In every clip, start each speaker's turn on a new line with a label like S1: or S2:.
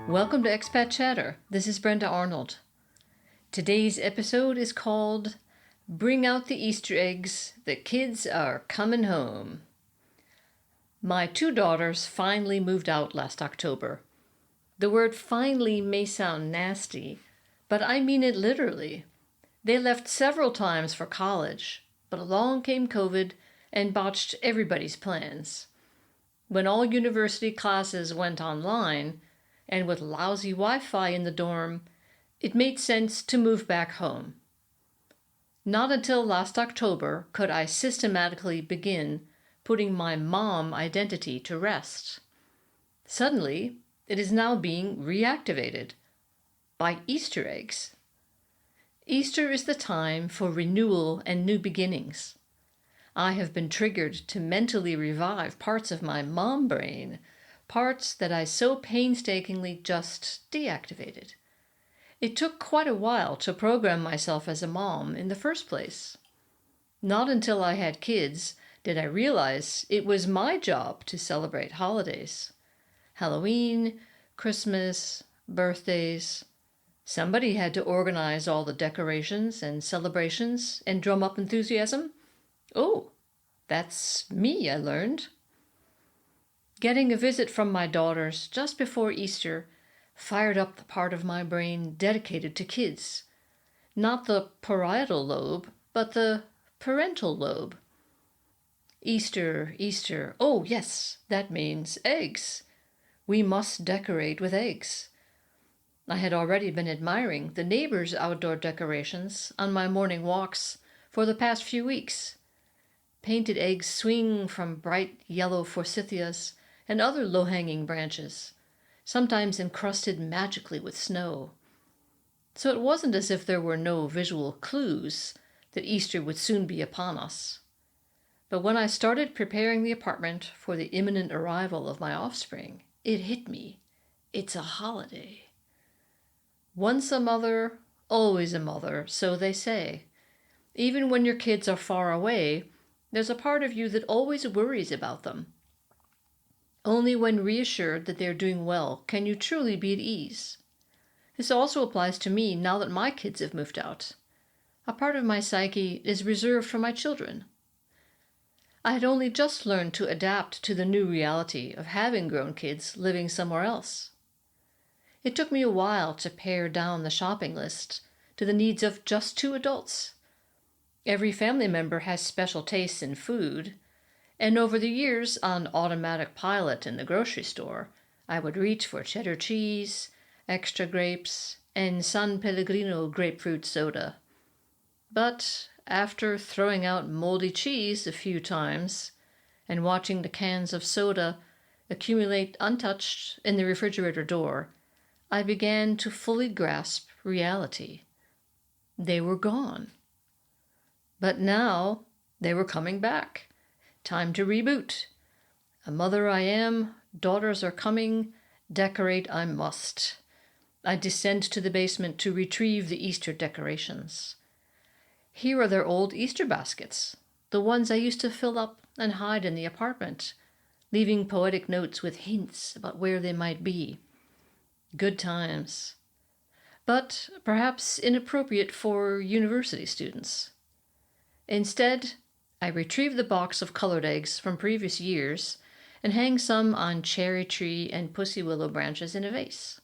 S1: Welcome to Expat Chatter. This is Brenda Arnold. Today's episode is called Bring Out the Easter Eggs, the Kids Are Coming Home. My two daughters finally moved out last October. The word finally may sound nasty, but I mean it literally. They left several times for college, but along came COVID and botched everybody's plans. When all university classes went online, and with lousy Wi-Fi in the dorm, it made sense to move back home. Not until last October could I systematically begin putting my mom identity to rest. Suddenly, it is now being reactivated by Easter eggs. Easter is the time for renewal and new beginnings. I have been triggered to mentally revive parts of my mom brain, parts that I so painstakingly just deactivated. It took quite a while to program myself as a mom in the first place. Not until I had kids did I realize it was my job to celebrate holidays. Halloween, Christmas, birthdays. Somebody had to organize all the decorations and celebrations and drum up enthusiasm. Oh, that's me, I learned. Getting a visit from my daughters just before Easter fired up the part of my brain dedicated to kids. Not the parietal lobe, but the parental lobe. Easter, Easter. Oh, yes, that means eggs. We must decorate with eggs. I had already been admiring the neighbors' outdoor decorations on my morning walks for the past few weeks. Painted eggs swing from bright yellow forsythias and other low-hanging branches, sometimes encrusted magically with snow. So it wasn't as if there were no visual clues that Easter would soon be upon us. But when I started preparing the apartment for the imminent arrival of my offspring, it hit me. It's a holiday. Once a mother, always a mother, so they say. Even when your kids are far away, there's a part of you that always worries about them. Only when reassured that they are doing well can you truly be at ease. This also applies to me now that my kids have moved out. A part of my psyche is reserved for my children. I had only just learned to adapt to the new reality of having grown kids living somewhere else. It took me a while to pare down the shopping list to the needs of just two adults. Every family member has special tastes in food, and over the years, on automatic pilot in the grocery store, I would reach for cheddar cheese, extra grapes, and San Pellegrino grapefruit soda. But after throwing out moldy cheese a few times and watching the cans of soda accumulate untouched in the refrigerator door, I began to fully grasp reality. They were gone. But now they were coming back. Time to reboot. A mother I am, daughters are coming, decorate I must. I descend to the basement to retrieve the Easter decorations. Here are their old Easter baskets, the ones I used to fill up and hide in the apartment, leaving poetic notes with hints about where they might be. Good times. But perhaps inappropriate for university students. Instead, I retrieve the box of colored eggs from previous years and hang some on cherry tree and pussy willow branches in a vase.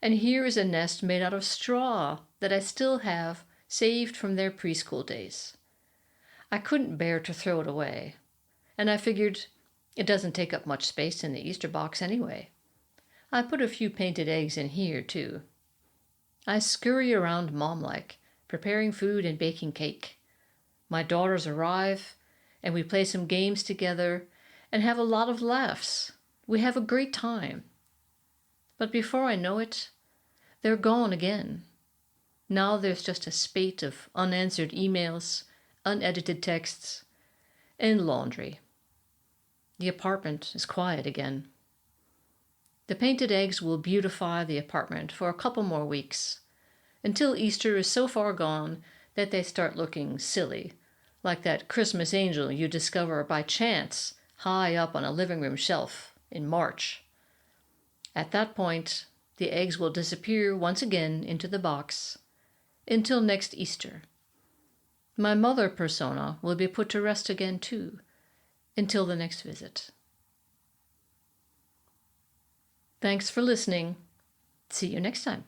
S1: And here is a nest made out of straw that I still have saved from their preschool days. I couldn't bear to throw it away, and I figured it doesn't take up much space in the Easter box anyway. I put a few painted eggs in here, too. I scurry around mom-like, preparing food and baking cake. My daughters arrive, and we play some games together and have a lot of laughs. We have a great time. But before I know it, they're gone again. Now there's just a spate of unanswered emails, unedited texts, and laundry. The apartment is quiet again. The painted eggs will beautify the apartment for a couple more weeks, until Easter is so far gone that they start looking silly, like that Christmas angel you discover by chance high up on a living room shelf in March. At that point, the eggs will disappear once again into the box until next Easter. My mother persona will be put to rest again too, until the next visit. Thanks for listening. See you next time.